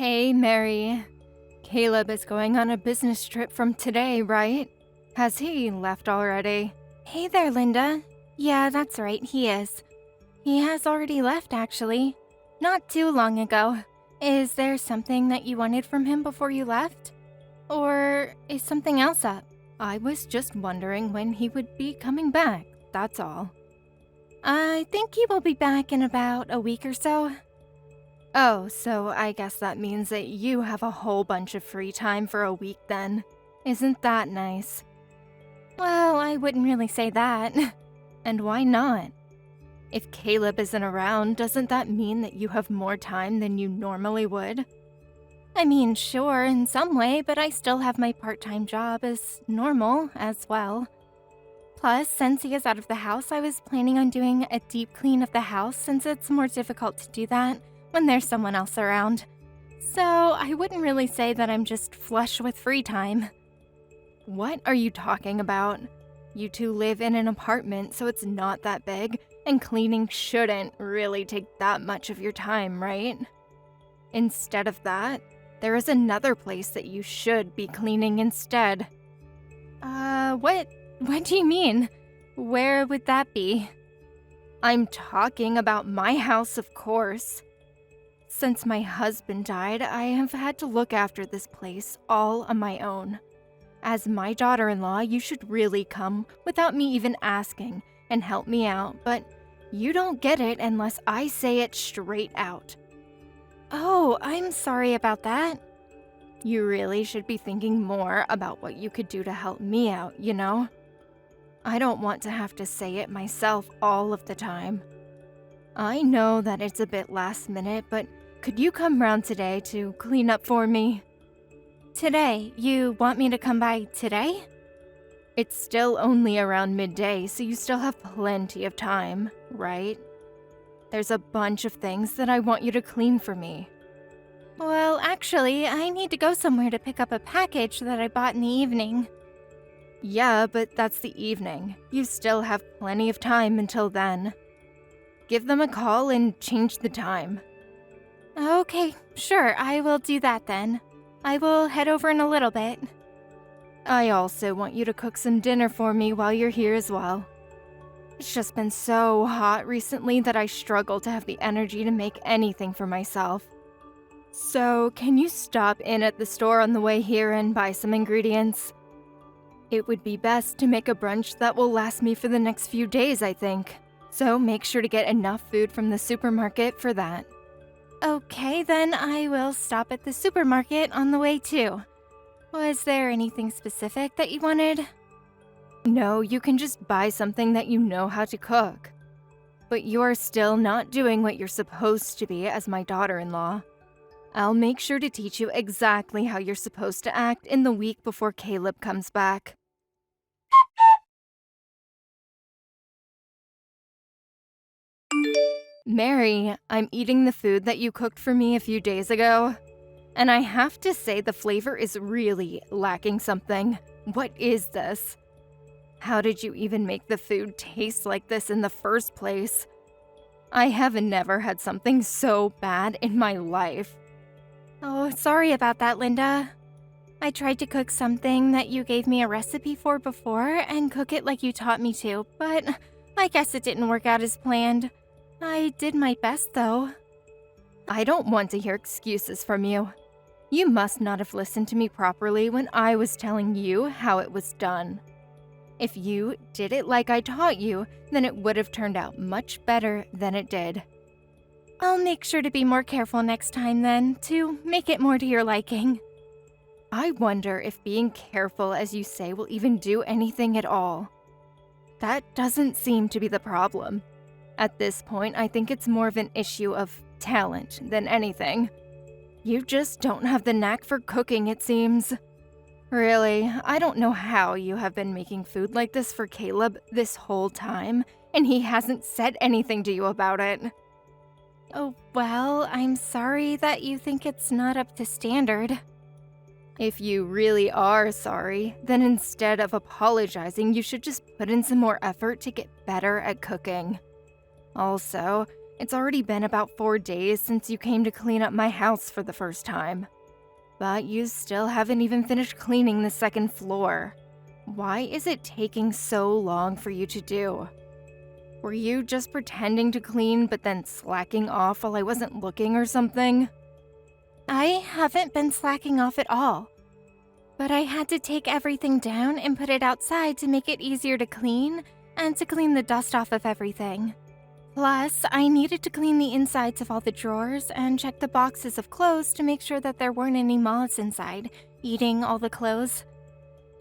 Hey, Mary. Caleb is going on a business trip from today, right? Has he left already? Hey there, Linda. Yeah, that's right, he is. He has already left, actually. Not too long ago. Is there something that you wanted from him before you left? Or is something else up? I was just wondering when he would be coming back, that's all. I think he will be back in about a week or so. Oh, so I guess that means that you have a whole bunch of free time for a week then. Isn't that nice? Well, I wouldn't really say that. And why not? If Caleb isn't around, doesn't that mean that you have more time than you normally would? I mean, sure, in some way, but I still have my part-time job as normal as well. Plus, since he is out of the house, I was planning on doing a deep clean of the house since it's more difficult to do that when there's someone else around. So, I wouldn't really say that I'm just flush with free time. What are you talking about? You two live in an apartment, so it's not that big, and cleaning shouldn't really take that much of your time, right? Instead of that, there is another place that you should be cleaning instead. What do you mean? Where would that be? I'm talking about my house, of course. Since my husband died, I have had to look after this place all on my own. As my daughter-in-law, you should really come without me even asking and help me out, but you don't get it unless I say it straight out. Oh, I'm sorry about that. You really should be thinking more about what you could do to help me out, you know? I don't want to have to say it myself all of the time. I know that it's a bit last minute, but could you come round today to clean up for me? Today? You want me to come by today? It's still only around midday, so you still have plenty of time, right? There's a bunch of things that I want you to clean for me. Well, actually, I need to go somewhere to pick up a package that I bought in the evening. Yeah, but that's the evening. You still have plenty of time until then. Give them a call and change the time. Okay, sure, I will do that then. I will head over in a little bit. I also want you to cook some dinner for me while you're here as well. It's just been so hot recently that I struggle to have the energy to make anything for myself. So, can you stop in at the store on the way here and buy some ingredients? It would be best to make a brunch that will last me for the next few days, I think. So make sure to get enough food from the supermarket for that. Okay, then I will stop at the supermarket on the way too. Was there anything specific that you wanted? No, you can just buy something that you know how to cook. But you're still not doing what you're supposed to be as my daughter-in-law. I'll make sure to teach you exactly how you're supposed to act in the week before Caleb comes back. Mary, I'm eating the food that you cooked for me a few days ago, and I have to say the flavor is really lacking something. What is this? How did you even make the food taste like this in the first place? I have never had something so bad in my life. Oh, sorry about that, Linda. I tried to cook something that you gave me a recipe for before and cook it like you taught me to, but I guess it didn't work out as planned. I did my best, though. I don't want to hear excuses from you. You must not have listened to me properly when I was telling you how it was done. If you did it like I taught you, then it would have turned out much better than it did. I'll make sure to be more careful next time then, to make it more to your liking. I wonder if being careful as you say will even do anything at all. That doesn't seem to be the problem. At this point, I think it's more of an issue of talent than anything. You just don't have the knack for cooking, it seems. Really, I don't know how you have been making food like this for Caleb this whole time, and he hasn't said anything to you about it. Oh, well, I'm sorry that you think it's not up to standard. If you really are sorry, then instead of apologizing, you should just put in some more effort to get better at cooking. Also, It's already been about 4 days since you came to clean up my house for the first time. But you still haven't even finished cleaning the second floor. Why is it taking so long for you to do? Were you just pretending to clean but then slacking off while I wasn't looking or something? I haven't been slacking off at all. But I had to take everything down and put it outside to make it easier to clean and to clean the dust off of everything. Plus, I needed to clean the insides of all the drawers and check the boxes of clothes to make sure that there weren't any moths inside, eating all the clothes.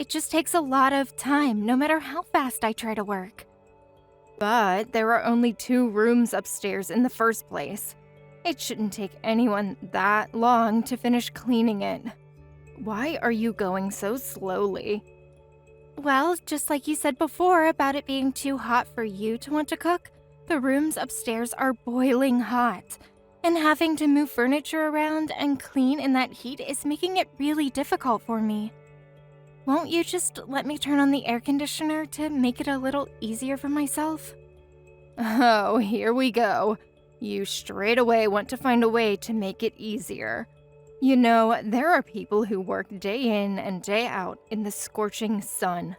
It just takes a lot of time, no matter how fast I try to work. But there are only 2 rooms upstairs in the first place. It shouldn't take anyone that long to finish cleaning it. Why are you going so slowly? Well, just like you said before about it being too hot for you to want to cook, the rooms upstairs are boiling hot, and having to move furniture around and clean in that heat is making it really difficult for me. Won't you just let me turn on the air conditioner to make it a little easier for myself? Oh, here we go. You straight away want to find a way to make it easier. You know, there are people who work day in and day out in the scorching sun.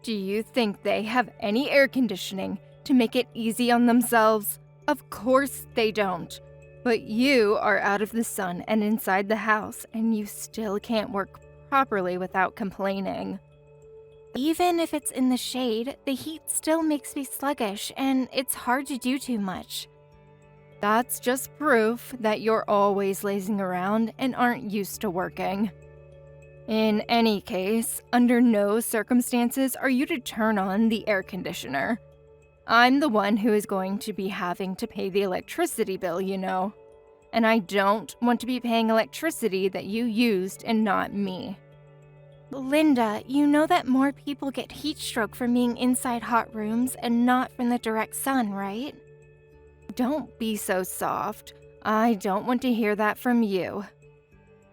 Do you think they have any air conditioning to make it easy on themselves? Of course they don't. But you are out of the sun and inside the house, and you still can't work properly without complaining. Even if it's in the shade, the heat still makes me sluggish, and it's hard to do too much. That's just proof that you're always lazing around and aren't used to working. In any case, under no circumstances are you to turn on the air conditioner. I'm the one who is going to be having to pay the electricity bill, you know. And I don't want to be paying electricity that you used and not me. Linda, you know that more people get heat stroke from being inside hot rooms and not from the direct sun, right? Don't be so soft. I don't want to hear that from you.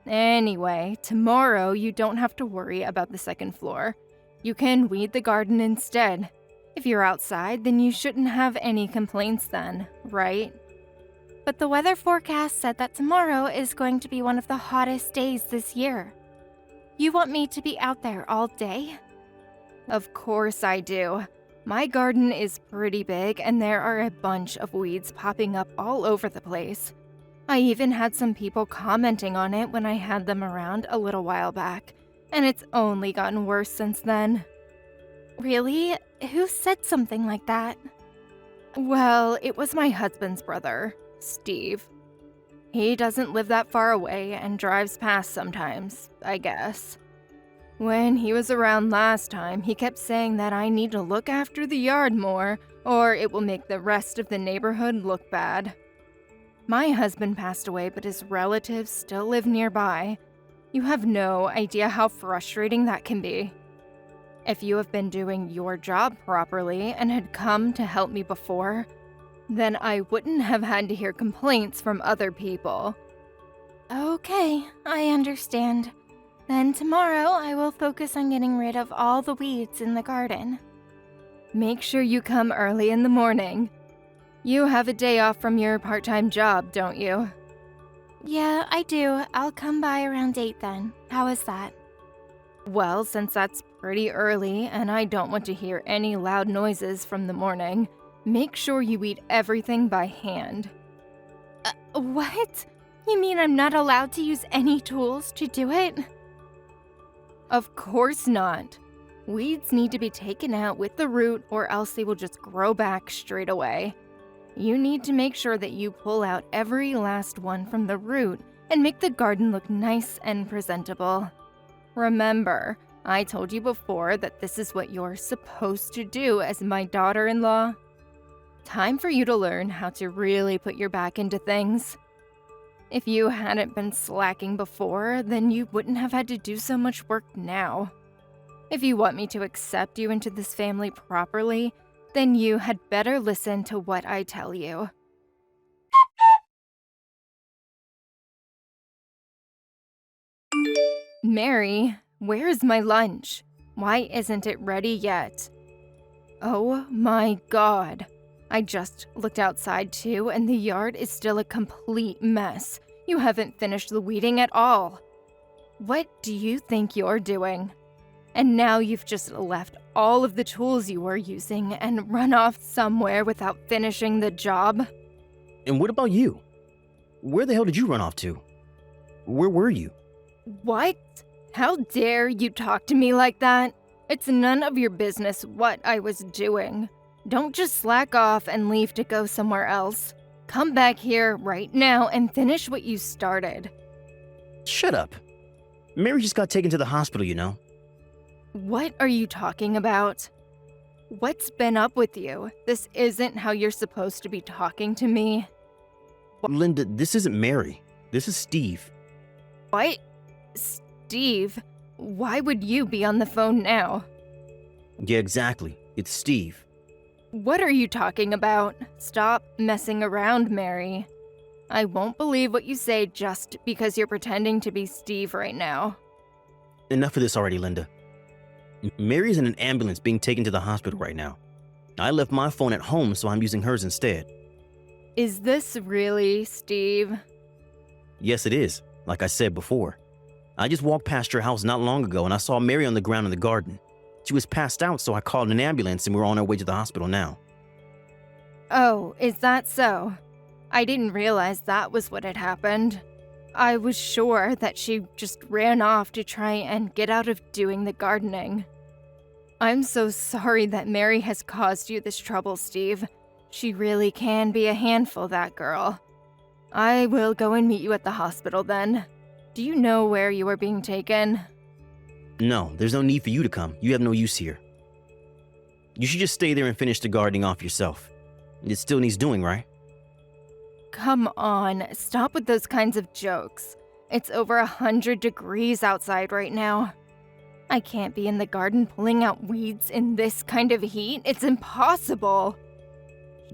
Anyway, tomorrow you don't have to worry about the second floor. You can weed the garden instead. If you're outside, then you shouldn't have any complaints then, right? But the weather forecast said that tomorrow is going to be one of the hottest days this year. You want me to be out there all day? Of course I do. My garden is pretty big and there are a bunch of weeds popping up all over the place. I even had some people commenting on it when I had them around a little while back, and it's only gotten worse since then. Really? Who said something like that? Well, it was my husband's brother, Steve. He doesn't live that far away and drives past sometimes, I guess. When he was around last time, he kept saying that I need to look after the yard more, or it will make the rest of the neighborhood look bad. My husband passed away, but his relatives still live nearby. You have no idea how frustrating that can be. If you have been doing your job properly and had come to help me before, then I wouldn't have had to hear complaints from other people. Okay, I understand. Then tomorrow I will focus on getting rid of all the weeds in the garden. Make sure you come early in the morning. You have a day off from your part-time job, don't you? Yeah, I do. I'll come by around 8 then. How is that? Well, since that's pretty early and I don't want to hear any loud noises from the morning, make sure you eat everything by hand. What? You mean I'm not allowed to use any tools to do it? Of course not. Weeds need to be taken out with the root or else they will just grow back straight away. You need to make sure that you pull out every last one from the root and make the garden look nice and presentable. Remember, I told you before that this is what you're supposed to do as my daughter-in-law. Time for you to learn how to really put your back into things. If you hadn't been slacking before, then you wouldn't have had to do so much work now. If you want me to accept you into this family properly, then you had better listen to what I tell you. Mary, where's my lunch? Why isn't it ready yet? Oh my God. I just looked outside too, and the yard is still a complete mess. You haven't finished the weeding at all. What do you think you're doing? And now you've just left all of the tools you were using and run off somewhere without finishing the job? And what about you? Where the hell did you run off to? Where were you? What? How dare you talk to me like that? It's none of your business what I was doing. Don't just slack off and leave to go somewhere else. Come back here right now and finish what you started. Shut up. Mary just got taken to the hospital, you know. What are you talking about? What's been up with you? This isn't how you're supposed to be talking to me. Linda, this isn't Mary. This is Steve. What? Steve? Why would you be on the phone now? Yeah, exactly. It's Steve. What are you talking about? Stop messing around, Mary. I won't believe what you say just because you're pretending to be Steve right now. Enough of this already, Linda. Mary's in an ambulance being taken to the hospital right now. I left my phone at home, so I'm using hers instead. Is this really Steve? Yes, it is, like I said before. I just walked past your house not long ago and I saw Mary on the ground in the garden. She was passed out, so I called an ambulance and we're on our way to the hospital now. Oh, is that so? I didn't realize that was what had happened. I was sure that she just ran off to try and get out of doing the gardening. I'm so sorry that Mary has caused you this trouble, Steve. She really can be a handful, that girl. I will go and meet you at the hospital then. Do you know where you are being taken? No, there's no need for you to come. You have no use here. You should just stay there and finish the gardening off yourself. It still needs doing, right? Come on, stop with those kinds of jokes. It's over 100 degrees outside right now. I can't be in the garden pulling out weeds in this kind of heat. It's impossible.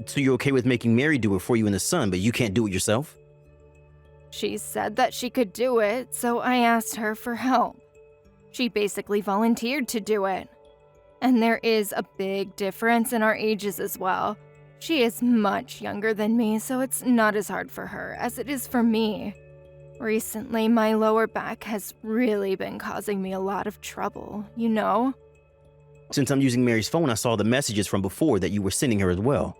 So you're okay with making Mary do it for you in the sun, but you can't do it yourself? She said that she could do it, so I asked her for help. She basically volunteered to do it. And there is a big difference in our ages as well. She is much younger than me, so it's not as hard for her as it is for me. Recently, my lower back has really been causing me a lot of trouble, you know? Since I'm using Mary's phone, I saw the messages from before that you were sending her as well.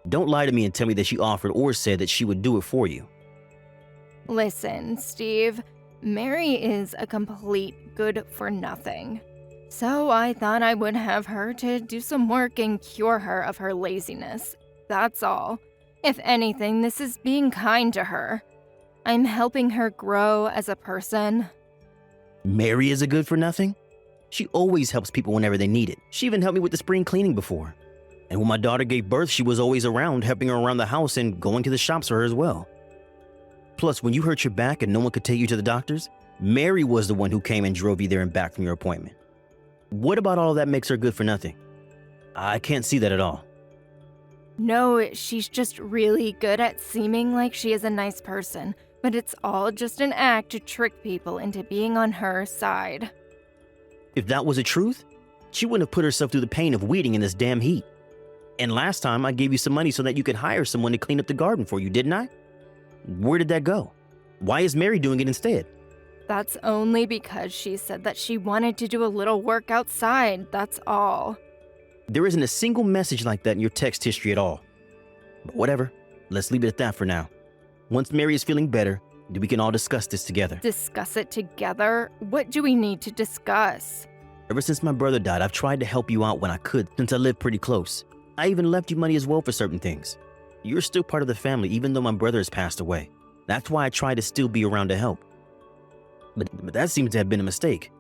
Don't lie to me and tell me that she offered or said that she would do it for you. Listen, Steve, Mary is a complete good-for-nothing. So I thought I would have her to do some work and cure her of her laziness. That's all. If anything, this is being kind to her. I'm helping her grow as a person. Mary is a good for nothing? She always helps people whenever they need it. She even helped me with the spring cleaning before. And when my daughter gave birth, she was always around, helping her around the house and going to the shops for her as well. Plus, when you hurt your back and no one could take you to the doctors, Mary was the one who came and drove you there and back from your appointment. What about all that makes her good for nothing? I can't see that at all. No, she's just really good at seeming like she is a nice person, but it's all just an act to trick people into being on her side. If that was the truth, she wouldn't have put herself through the pain of weeding in this damn heat. And last time I gave you some money so that you could hire someone to clean up the garden for you, didn't I? Where did that go? Why is Mary doing it instead? That's only because she said that she wanted to do a little work outside, that's all. There isn't a single message like that in your text history at all. But whatever, let's leave it at that for now. Once Mary is feeling better, we can all discuss this together. Discuss it together? What do we need to discuss? Ever since my brother died, I've tried to help you out when I could, since I live pretty close. I even left you money as well for certain things. You're still part of the family, even though my brother has passed away. That's why I try to still be around to help. But that seems to have been a mistake.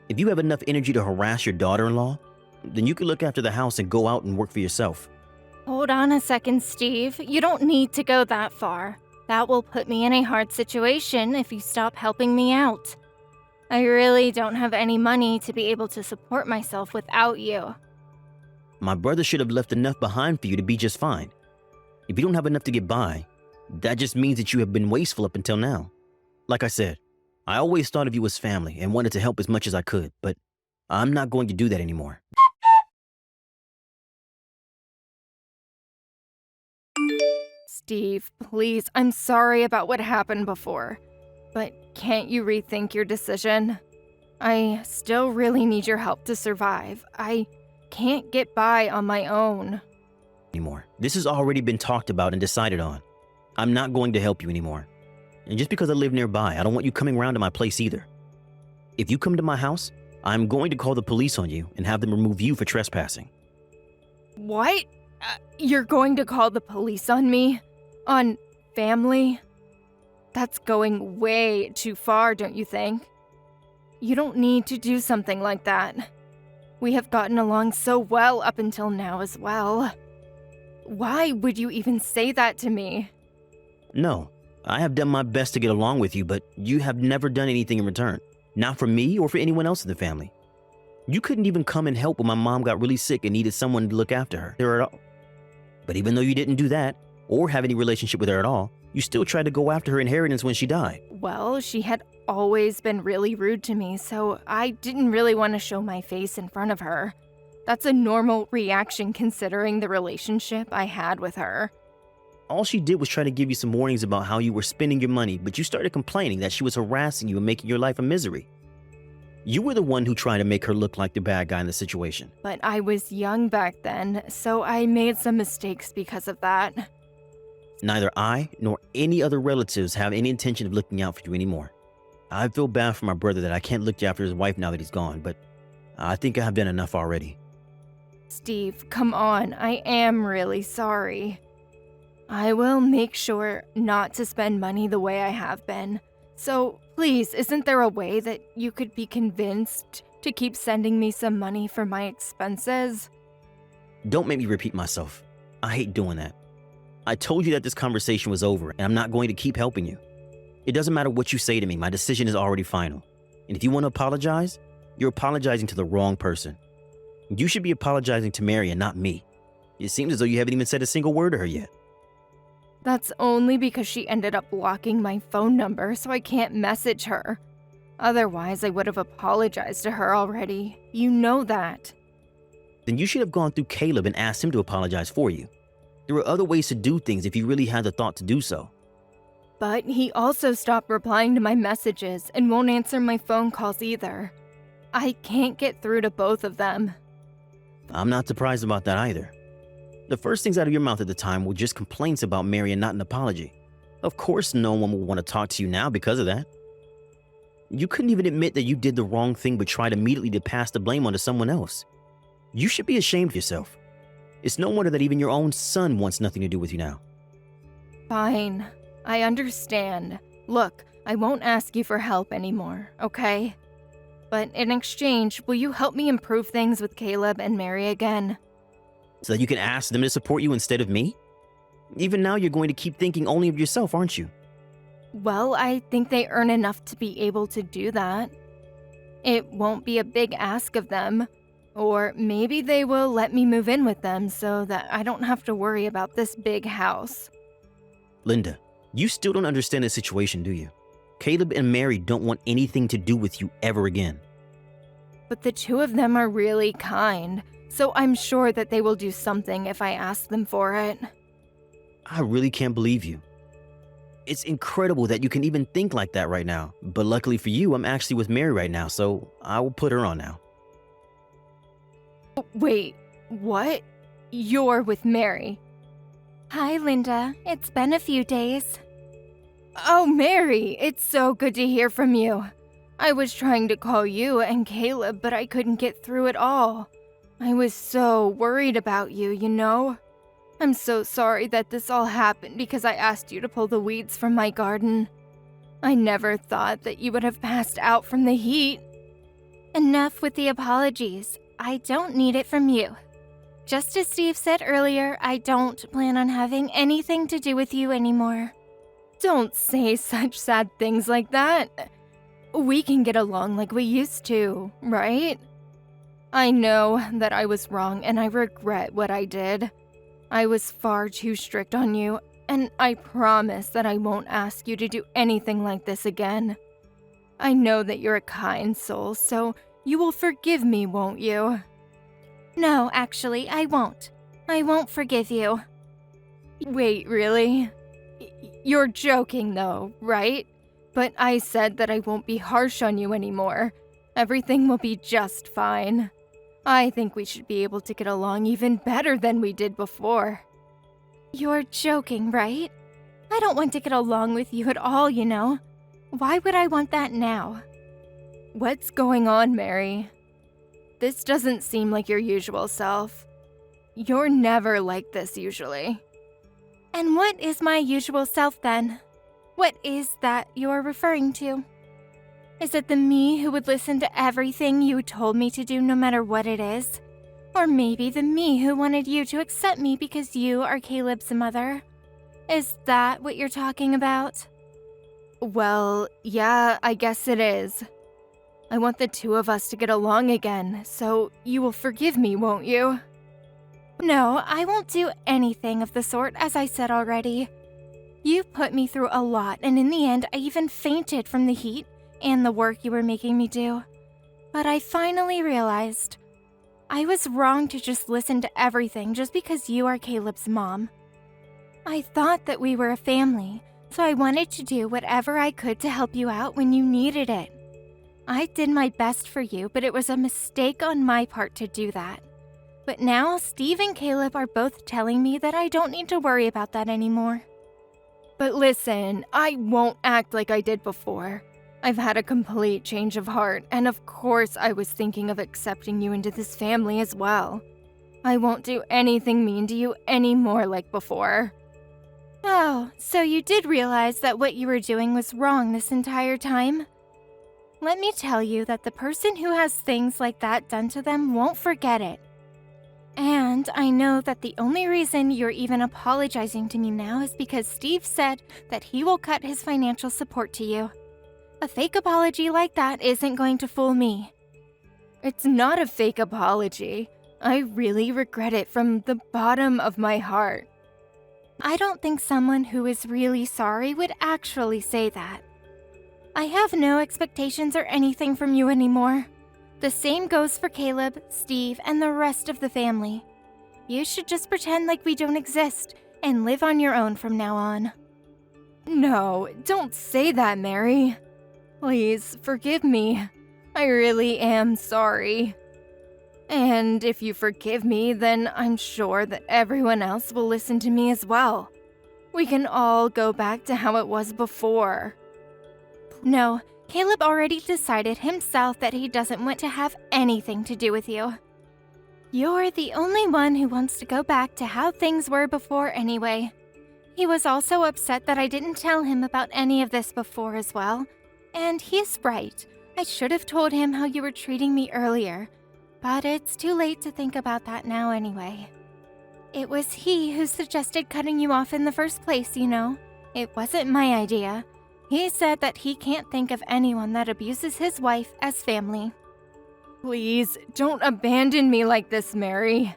If you have enough energy to harass your daughter-in-law, then you can look after the house and go out and work for yourself. Hold on a second, Steve. You don't need to go that far. That will put me in a hard situation if you stop helping me out. I really don't have any money to be able to support myself without you. My brother should have left enough behind for you to be just fine. If you don't have enough to get by, that just means that you have been wasteful up until now. Like I said, I always thought of you as family and wanted to help as much as I could, but I'm not going to do that anymore. Steve, please, I'm sorry about what happened before. But can't you rethink your decision? I still really need your help to survive. I can't get by on my own. Anymore. This has already been talked about and decided on. I'm not going to help you anymore. And just because I live nearby, I don't want you coming around to my place either. If you come to my house, I'm going to call the police on you and have them remove you for trespassing. What? You're going to call the police on me? On family? That's going way too far, don't you think? You don't need to do something like that. We have gotten along so well up until now as well. Why would you even say that to me? No, I have done my best to get along with you, but you have never done anything in return. Not for me or for anyone else in the family. You couldn't even come and help when my mom got really sick and needed someone to look after her at all. But even though you didn't do that, or have any relationship with her at all, you still tried to go after her inheritance when she died. Well, she had always been really rude to me, so I didn't really want to show my face in front of her. That's a normal reaction considering the relationship I had with her. All she did was try to give you some warnings about how you were spending your money, but you started complaining that she was harassing you and making your life a misery. You were the one who tried to make her look like the bad guy in the situation. But I was young back then, so I made some mistakes because of that. Neither I nor any other relatives have any intention of looking out for you anymore. I feel bad for my brother that I can't look after his wife now that he's gone, but I think I have done enough already. Steve, come on, I am really sorry. I will make sure not to spend money the way I have been. So, please, isn't there a way that you could be convinced to keep sending me some money for my expenses? Don't make me repeat myself. I hate doing that. I told you that this conversation was over, and I'm not going to keep helping you. It doesn't matter what you say to me, my decision is already final. And if you want to apologize, you're apologizing to the wrong person. You should be apologizing to Mary and not me. It seems as though you haven't even said a single word to her yet. That's only because she ended up blocking my phone number, so I can't message her. Otherwise, I would have apologized to her already. You know that. Then you should have gone through Caleb and asked him to apologize for you. There are other ways to do things if you really had the thought to do so. But he also stopped replying to my messages and won't answer my phone calls either. I can't get through to both of them. I'm not surprised about that either. The first things out of your mouth at the time were just complaints about Mary and not an apology. Of course no one will want to talk to you now because of that. You couldn't even admit that you did the wrong thing but tried immediately to pass the blame onto someone else. You should be ashamed of yourself. It's no wonder that even your own son wants nothing to do with you now. Fine. I understand. Look, I won't ask you for help anymore, okay? But in exchange, will you help me improve things with Caleb and Mary again? So that you can ask them to support you instead of me? Even now you're going to keep thinking only of yourself, aren't you? Well, I think they earn enough to be able to do that. It won't be a big ask of them. Or maybe they will let me move in with them so that I don't have to worry about this big house. Linda, you still don't understand the situation, do you? Caleb and Mary don't want anything to do with you ever again. But the two of them are really kind, so I'm sure that they will do something if I ask them for it. I really can't believe you. It's incredible that you can even think like that right now. But luckily for you, I'm actually with Mary right now, so I will put her on now. Wait, what? You're with Mary? Hi, Linda. It's been a few days. Oh, Mary, it's so good to hear from you. I was trying to call you and Caleb, but I couldn't get through at all. I was so worried about you, you know? I'm so sorry that this all happened because I asked you to pull the weeds from my garden. I never thought that you would have passed out from the heat. Enough with the apologies. I don't need it from you. Just as Steve said earlier, I don't plan on having anything to do with you anymore. Don't say such sad things like that. We can get along like we used to, right? I know that I was wrong and I regret what I did. I was far too strict on you, and I promise that I won't ask you to do anything like this again. I know that you're a kind soul, so you will forgive me, won't you? No, actually, I won't. I won't forgive you. Wait, really? You're joking though, right? But I said that I won't be harsh on you anymore. Everything will be just fine. I think we should be able to get along even better than we did before. You're joking, right? I don't want to get along with you at all, you know. Why would I want that now? What's going on, Mary? This doesn't seem like your usual self. You're never like this usually. And what is my usual self then? What is that you're referring to? Is it the me who would listen to everything you told me to do no matter what it is? Or maybe the me who wanted you to accept me because you are Caleb's mother? Is that what you're talking about? Well, yeah, I guess it is. I want the two of us to get along again, so you will forgive me, won't you? No, I won't do anything of the sort, as I said already. You put me through a lot, and in the end, I even fainted from the heat and the work you were making me do. But I finally realized I was wrong to just listen to everything just because you are Caleb's mom. I thought that we were a family, so I wanted to do whatever I could to help you out when you needed it. I did my best for you, but it was a mistake on my part to do that. But now, Steve and Caleb are both telling me that I don't need to worry about that anymore. But listen, I won't act like I did before. I've had a complete change of heart, and of course I was thinking of accepting you into this family as well. I won't do anything mean to you anymore like before. Oh, so you did realize that what you were doing was wrong this entire time? Let me tell you that the person who has things like that done to them won't forget it. And I know that the only reason you're even apologizing to me now is because Steve said that he will cut his financial support to you. A fake apology like that isn't going to fool me. It's not a fake apology. I really regret it from the bottom of my heart. I don't think someone who is really sorry would actually say that. I have no expectations or anything from you anymore. The same goes for Caleb, Steve, and the rest of the family. You should just pretend like we don't exist and live on your own from now on. No, don't say that, Mary. Please, forgive me. I really am sorry. And if you forgive me, then I'm sure that everyone else will listen to me as well. We can all go back to how it was before. No, Caleb already decided himself that he doesn't want to have anything to do with you. You're the only one who wants to go back to how things were before anyway. He was also upset that I didn't tell him about any of this before as well. And he's right. I should have told him how you were treating me earlier. But it's too late to think about that now anyway. It was he who suggested cutting you off in the first place, you know. It wasn't my idea. He said that he can't think of anyone that abuses his wife as family. Please, don't abandon me like this, Mary.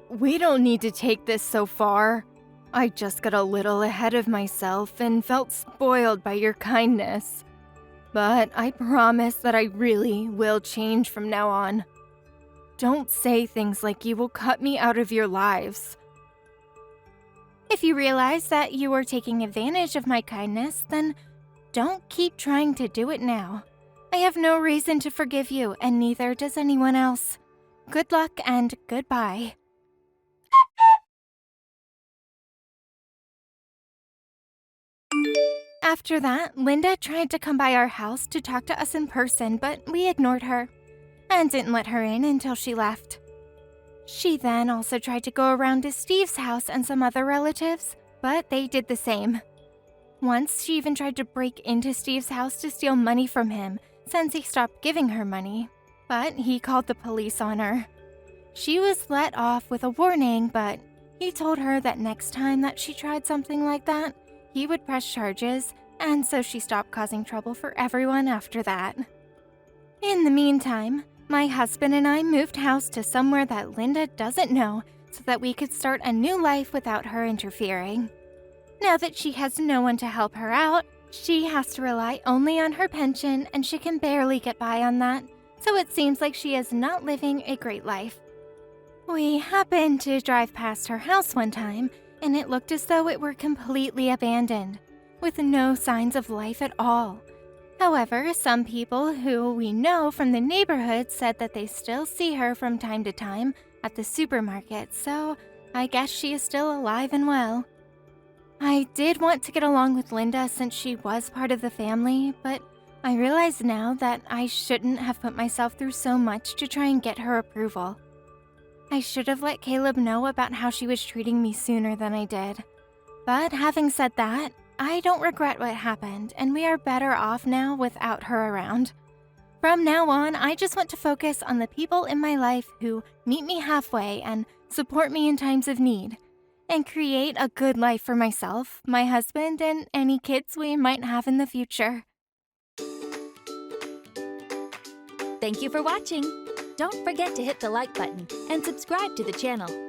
We don't need to take this so far. I just got a little ahead of myself and felt spoiled by your kindness. But I promise that I really will change from now on. Don't say things like you will cut me out of your lives. If you realize that you were taking advantage of my kindness, then don't keep trying to do it now. I have no reason to forgive you, and neither does anyone else. Good luck and goodbye. After that, Linda tried to come by our house to talk to us in person, but we ignored her and didn't let her in until she left. She then also tried to go around to Steve's house and some other relatives, but they did the same. Once, she even tried to break into Steve's house to steal money from him since he stopped giving her money, but he called the police on her. She was let off with a warning, but he told her that next time that she tried something like that, he would press charges, and so she stopped causing trouble for everyone after that. In the meantime, my husband and I moved house to somewhere that Linda doesn't know so that we could start a new life without her interfering. Now that she has no one to help her out, she has to rely only on her pension and she can barely get by on that, so it seems like she is not living a great life. We happened to drive past her house one time, and it looked as though it were completely abandoned, with no signs of life at all. However, some people who we know from the neighborhood said that they still see her from time to time at the supermarket, so I guess she is still alive and well. I did want to get along with Linda since she was part of the family, but I realize now that I shouldn't have put myself through so much to try and get her approval. I should have let Caleb know about how she was treating me sooner than I did. But having said that, I don't regret what happened, and we are better off now without her around. From now on, I just want to focus on the people in my life who meet me halfway and support me in times of need, and create a good life for myself, my husband, and any kids we might have in the future. Thank you for watching. Don't forget to hit the like button and subscribe to the channel.